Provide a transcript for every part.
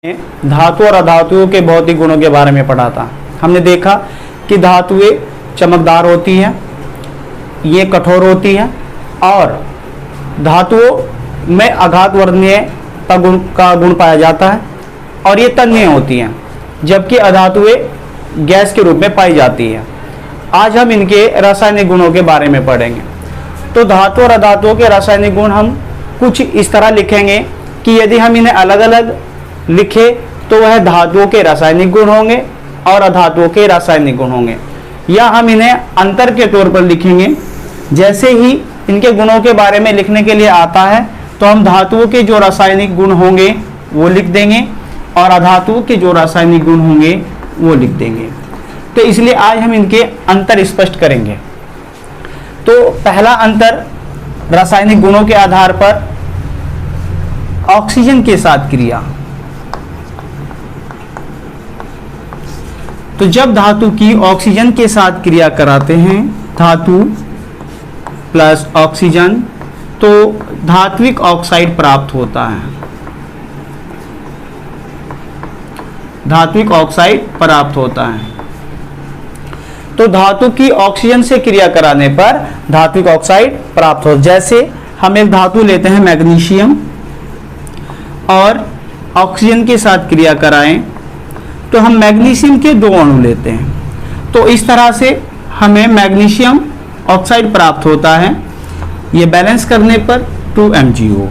धातु और अधातुओं के भौतिक गुणों के बारे में पढ़ा था। हमने देखा कि धातुएं चमकदार होती हैं, ये कठोर होती हैं और धातुओं में आघात वर्णनीय का गुण पाया जाता है और ये तन्य होती हैं, जबकि अधातुएं गैस के रूप में पाई जाती हैं। आज हम इनके रासायनिक गुणों के बारे में पढ़ेंगे। तो धातु और अधातुओं के रासायनिक गुण हम कुछ इस तरह लिखेंगे कि यदि हम इन्हें अलग अलग लिखे तो वह धातुओं के रासायनिक गुण होंगे और अधातुओं के रासायनिक गुण होंगे, या हम इन्हें अंतर के तौर पर लिखेंगे। जैसे ही इनके गुणों के बारे में लिखने के लिए आता है तो हम धातुओं के जो रासायनिक गुण होंगे वो लिख देंगे और अधातुओं के जो रासायनिक गुण होंगे वो लिख देंगे। तो इसलिए आज हम इनके अंतर स्पष्ट करेंगे। तो पहला अंतर रासायनिक गुणों के आधार पर ऑक्सीजन के साथ क्रिया। तो जब धातु की ऑक्सीजन के साथ क्रिया कराते हैं, धातु प्लस ऑक्सीजन, तो धात्विक ऑक्साइड प्राप्त होता है। धात्विक ऑक्साइड प्राप्त होता है। तो धातु की ऑक्सीजन से क्रिया कराने पर धात्विक ऑक्साइड प्राप्त हो। जैसे हम एक धातु लेते हैं मैग्नीशियम और ऑक्सीजन के साथ क्रिया कराएं तो हम मैग्नीशियम के 2 अणु लेते हैं, तो इस तरह से हमें मैग्नीशियम ऑक्साइड प्राप्त होता है। ये बैलेंस करने पर 2MgO।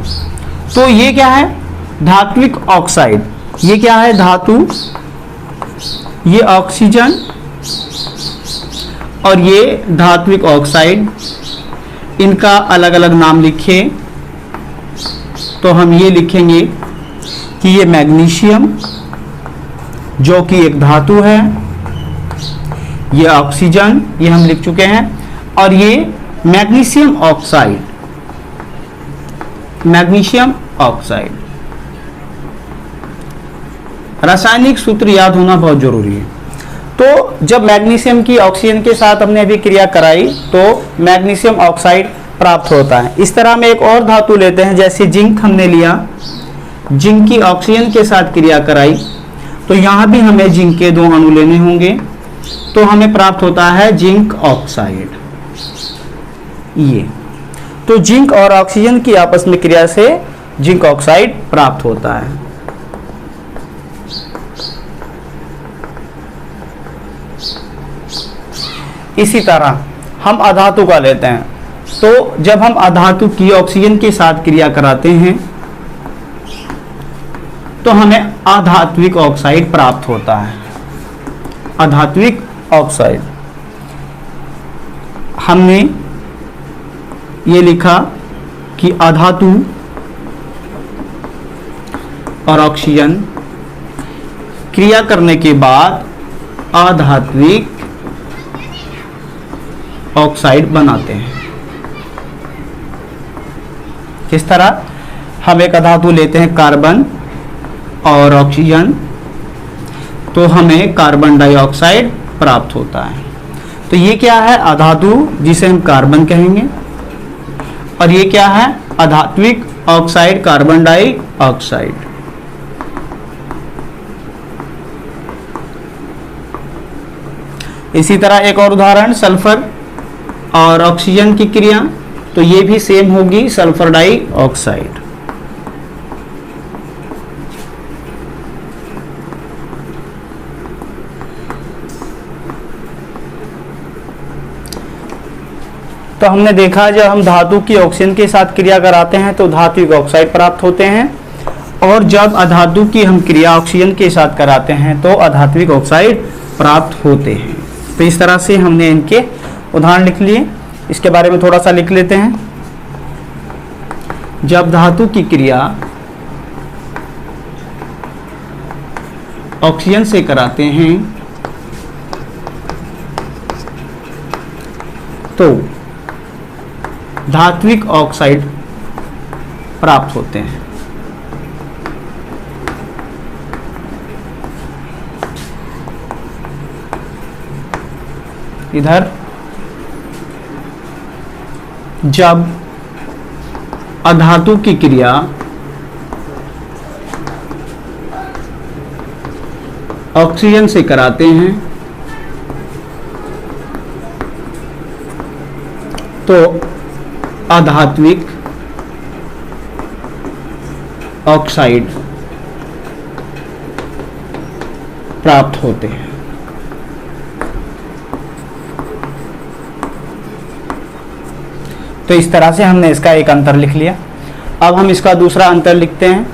तो ये क्या है? धात्विक ऑक्साइड। ये क्या है? धातु, ये ऑक्सीजन और ये धात्विक ऑक्साइड। इनका अलग अलग नाम लिखे तो हम ये लिखेंगे कि ये मैग्नीशियम जो कि एक धातु है, ये ऑक्सीजन, ये हम लिख चुके हैं, और ये मैग्नीशियम ऑक्साइड। Magnesium oxide. रासायनिक सूत्र याद होना बहुत जरूरी है। तो जब मैग्नीशियम की ऑक्सीजन के साथ हमने अभी क्रिया कराई तो मैग्नीशियम ऑक्साइड प्राप्त होता है। इस तरह हम एक और धातु लेते हैं, जैसे जिंक हमने लिया, जिंक की ऑक्सीजन के साथ क्रिया कराई तो यहां भी हमें जिंक के 2 अणु लेने होंगे, तो हमें प्राप्त होता है जिंक ऑक्साइड। ये तो जिंक और ऑक्सीजन की आपस में क्रिया से जिंक ऑक्साइड प्राप्त होता है। इसी तरह हम अधातु का लेते हैं, तो जब हम अधातु की ऑक्सीजन के साथ क्रिया कराते हैं तो हमें अधात्विक ऑक्साइड प्राप्त होता है। अधात्विक ऑक्साइड। हमने ये लिखा कि अधातु और ऑक्सीजन क्रिया करने के बाद अधात्विक ऑक्साइड बनाते हैं। किस तरह? हम एक अधातु लेते हैं कार्बन और ऑक्सीजन, तो हमें कार्बन डाइऑक्साइड प्राप्त होता है। तो ये क्या है? अधातु, जिसे हम कार्बन कहेंगे, और ये क्या है? अधात्विक ऑक्साइड, कार्बन डाइऑक्साइड। इसी तरह एक और उदाहरण, सल्फर और ऑक्सीजन की क्रिया, तो ये भी सेम होगी, सल्फर डाइऑक्साइड। तो हमने देखा जब हम धातु की ऑक्सीजन के साथ क्रिया कराते हैं तो धात्विक ऑक्साइड प्राप्त होते हैं, और जब अधातु की हम क्रिया ऑक्सीजन के साथ कराते हैं तो अधात्विक ऑक्साइड प्राप्त होते हैं। तो इस तरह से हमने इनके उदाहरण लिख लिए। इसके बारे में थोड़ा सा लिख लेते हैं। जब धातु की क्रिया ऑक्सीजन से कराते हैं तो धात्विक ऑक्साइड प्राप्त होते हैं। इधर जब अधातु की क्रिया ऑक्सीजन से कराते हैं तो अधात्विक ऑक्साइड प्राप्त होते हैं। तो इस तरह से हमने इसका एक अंतर लिख लिया। अब हम इसका दूसरा अंतर लिखते हैं।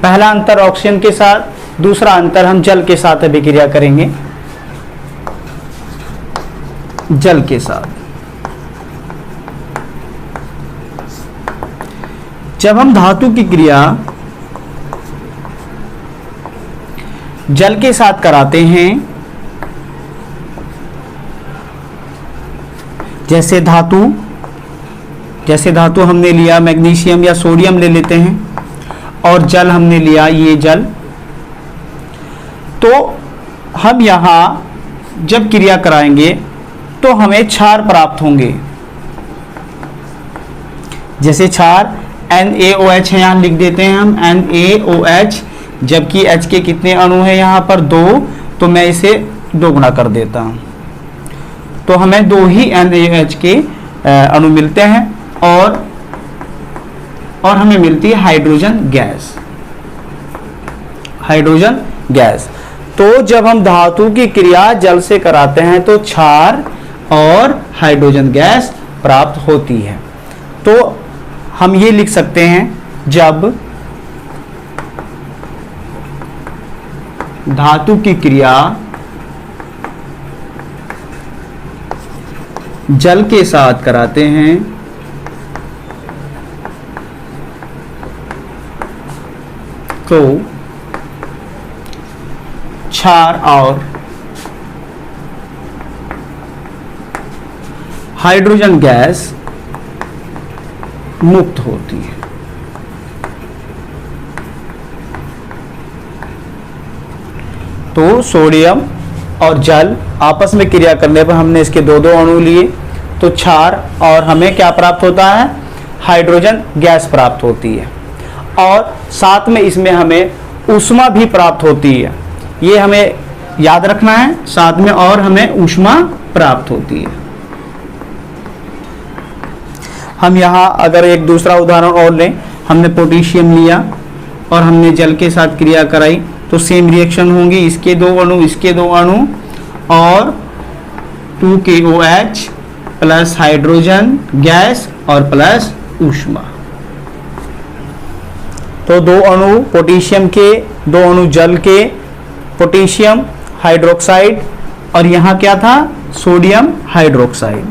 पहला अंतर ऑक्सीजन के साथ, दूसरा अंतर हम जल के साथ अभिक्रिया करेंगे। जल के साथ जब हम धातु की क्रिया जल के साथ कराते हैं, जैसे धातु हमने लिया मैग्नीशियम या सोडियम ले लेते हैं, और जल हमने लिया ये जल, तो हम यहाँ जब क्रिया कराएंगे तो हमें क्षार प्राप्त होंगे। जैसे क्षार NaOH है, यहाँ लिख देते हैं हम NaOH, जबकि H के कितने अणु हैं यहाँ पर 2, तो मैं इसे 2 गुना कर देता हूँ, तो हमें 2 ही NaOH के अणु मिलते हैं और हमें मिलती है हाइड्रोजन गैस। तो जब हम धातु की क्रिया जल से कराते हैं तो क्षार और हाइड्रोजन गैस प्राप्त होती है। तो हम ये लिख सकते हैं, जब धातु की क्रिया जल के साथ कराते हैं तो क्षार और हाइड्रोजन गैस मुक्त होती है। तो सोडियम और जल आपस में क्रिया करने पर हमने इसके 2-2 अणु लिए, तो क्षार और हमें क्या प्राप्त होता है, हाइड्रोजन गैस प्राप्त होती है, और साथ में इसमें हमें ऊष्मा भी प्राप्त होती है। ये हमें याद रखना है, साथ में और हमें ऊष्मा प्राप्त होती है। हम यहाँ अगर एक दूसरा उदाहरण और लें, हमने पोटेशियम लिया और हमने जल के साथ क्रिया कराई, तो सेम रिएक्शन होंगी, इसके 2 अणु, इसके 2 अणु, और 2KOH प्लस हाइड्रोजन गैस और प्लस ऊष्मा। तो 2 अणु पोटेशियम के, 2 अणु जल के, पोटेशियम हाइड्रोक्साइड, और यहाँ क्या था, सोडियम हाइड्रोक्साइड।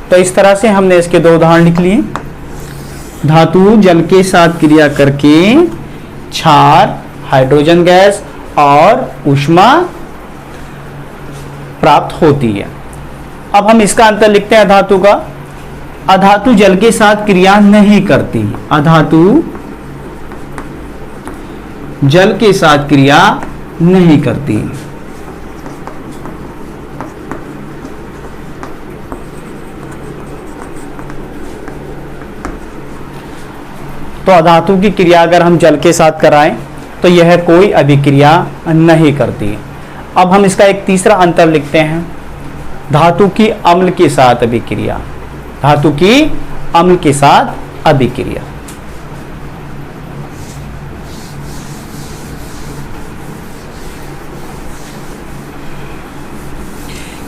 तो इस तरह से हमने इसके 2 उदाहरण लिख लिए। धातु जल के साथ क्रिया करके क्षार, हाइड्रोजन गैस और ऊष्मा प्राप्त होती है। अब हम इसका अंतर लिखते हैं अधातु का। अधातु जल के साथ क्रिया नहीं करती, अधातु जल के साथ क्रिया नहीं करती। तो अधातु की क्रिया अगर हम जल के साथ कराएं तो यह कोई अभिक्रिया नहीं करती। अब हम इसका एक तीसरा अंतर लिखते हैं, धातु की अम्ल के साथ अभिक्रिया। धातु की अम्ल के साथ अभिक्रिया।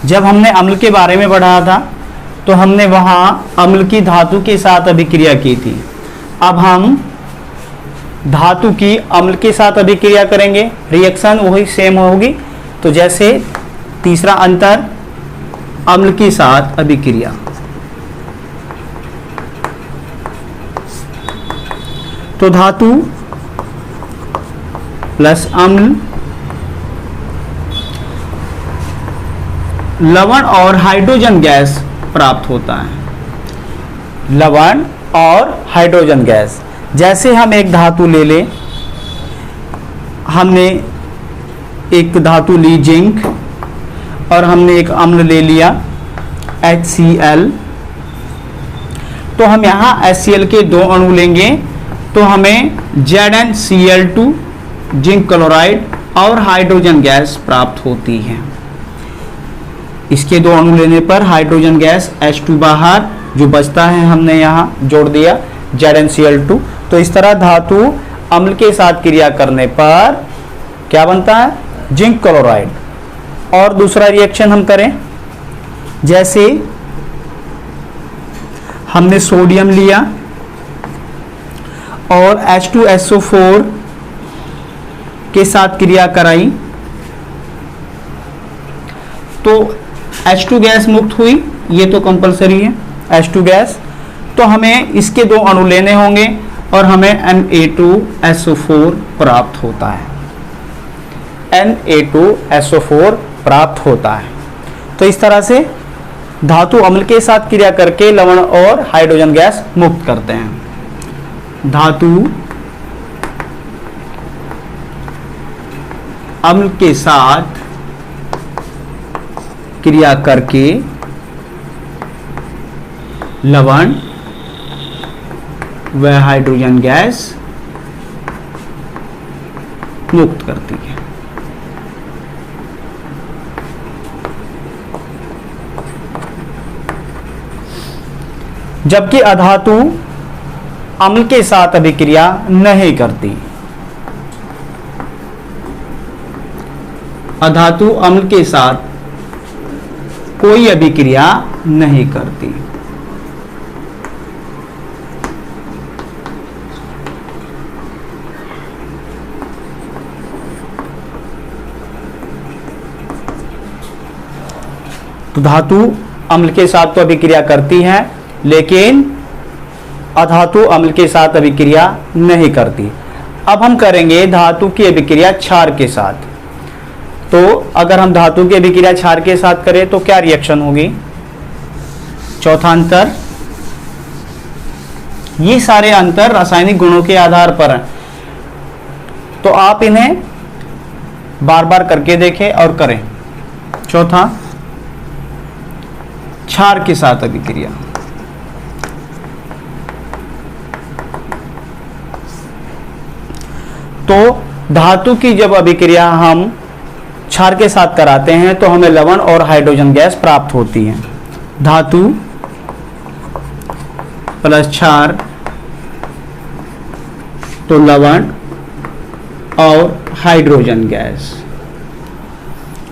जब हमने अम्ल के बारे में पढ़ा था तो हमने वहां अम्ल की धातु के साथ अभिक्रिया की थी। अब हम धातु की अम्ल के साथ अभिक्रिया करेंगे, रिएक्शन वही सेम होगी। तो जैसे तीसरा अंतर, अम्ल के साथ अभिक्रिया। तो धातु प्लस अम्ल लवण और हाइड्रोजन गैस प्राप्त होता है। लवण और हाइड्रोजन गैस, जैसे हम एक धातु ले लें, हमने एक धातु ली जिंक और हमने एक अम्ल ले लिया HCl, तो हम यहाँ HCl के दो अणु लेंगे तो हमें ZnCl2 जिंक क्लोराइड और हाइड्रोजन गैस प्राप्त होती है। इसके दो अणु लेने पर हाइड्रोजन गैस H2 बाहर, जो बचता है हमने यहाँ जोड़ दिया ZnCl2। तो इस तरह धातु अम्ल के साथ क्रिया करने पर क्या बनता है? Zinc chloride. और दूसरा रिएक्शन हम करें, जैसे हमने सोडियम लिया और H2SO4 के साथ क्रिया कराई तो H2 गैस मुक्त हुई, ये तो कंपलसरी है H2 गैस। तो हमें इसके दो अणु लेने होंगे और हमें Na2SO4 प्राप्त होता है, Na2SO4 प्राप्त होता है। तो इस तरह से धातु अम्ल के साथ क्रिया करके लवण और हाइड्रोजन गैस मुक्त करते हैं। धातु अम्ल के साथ क्रिया करके लवण व हाइड्रोजन गैस मुक्त करती है। जबकि अधातु अम्ल के साथ अभिक्रिया नहीं करती। अधातु अम्ल के साथ कोई अभिक्रिया नहीं करती। तो धातु अम्ल के साथ तो अभिक्रिया करती है, लेकिन अधातु अम्ल के साथ अभिक्रिया नहीं करती। अब हम करेंगे धातु की अभिक्रिया क्षार के साथ। तो अगर हम धातु की अभिक्रिया क्षार के साथ करें तो क्या रिएक्शन होगी? चौथा अंतर, ये सारे अंतर रासायनिक गुणों के आधार पर हैं, तो आप इन्हें बार बार करके देखें और करें। चौथा, क्षार के साथ अभिक्रिया। तो धातु की जब अभिक्रिया हम क्षार के साथ कराते हैं तो हमें लवण और हाइड्रोजन गैस प्राप्त होती है। धातु प्लस क्षार तो लवण और हाइड्रोजन गैस।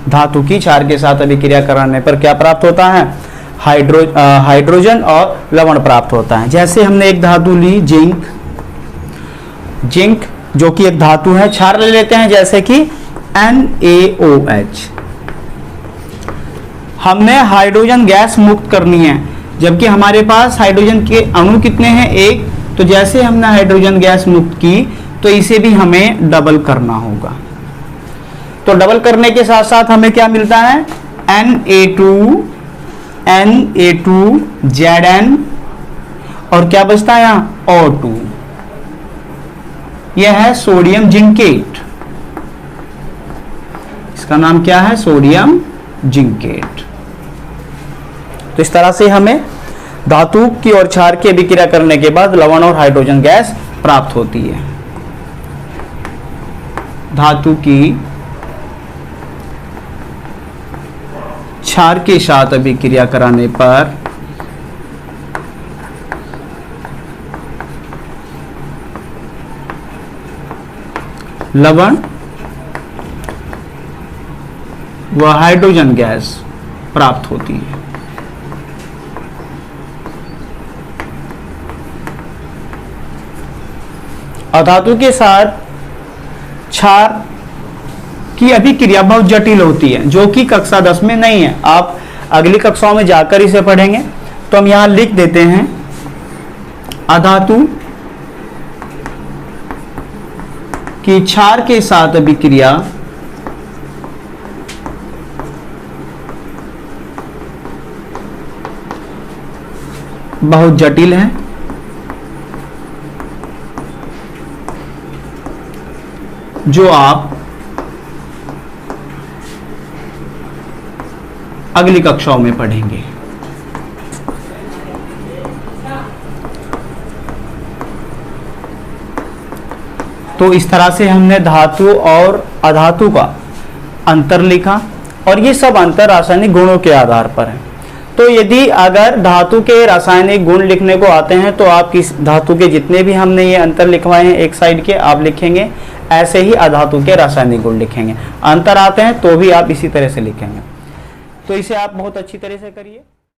धातु की क्षार के साथ अभिक्रिया कराने पर क्या प्राप्त होता है? हाइड्रोजन और लवण प्राप्त होता है। जैसे हमने एक धातु ली जिंक, जिंक जो कि एक धातु है, क्षार ले लेते हैं जैसे कि NaOH। हमने हाइड्रोजन गैस मुक्त करनी है, जबकि हमारे पास हाइड्रोजन के अणु कितने हैं? एक। तो जैसे हमने हाइड्रोजन गैस मुक्त की तो इसे भी हमें डबल करना होगा। तो डबल करने के साथ साथ हमें क्या मिलता है? Na2Zn और क्या बचता है यहाँ? O2। यह है सोडियम जिंकेट। इसका नाम क्या है? Sodium zincate. तो इस तरह से हमें धातु की और क्षार की अभिक्रिया करने के बाद लवण और हाइड्रोजन गैस प्राप्त होती है। धातु की क्षार के साथ अभिक्रिया कराने पर लवण व हाइड्रोजन गैस प्राप्त होती है। अधातु के साथ क्षार की अभिक्रिया बहुत जटिल होती है, जो कि कक्षा 10 में नहीं है। आप अगली कक्षाओं में जाकर इसे पढ़ेंगे। तो हम यहां लिख देते हैं, अधातु कि क्षार के साथ अभिक्रिया बहुत जटिल है, जो आप अगली कक्षाओं में पढ़ेंगे। तो इस तरह से हमने धातु और अधातु का अंतर लिखा, और ये सब अंतर रासायनिक गुणों के आधार पर है। तो यदि अगर धातु के रासायनिक गुण लिखने को आते हैं तो आप किस धातु के जितने भी हमने ये अंतर लिखवाए हैं एक साइड के आप लिखेंगे, ऐसे ही अधातु के रासायनिक गुण लिखेंगे। अंतर आते हैं तो भी आप इसी तरह से लिखेंगे। तो इसे आप बहुत अच्छी तरह से करिए।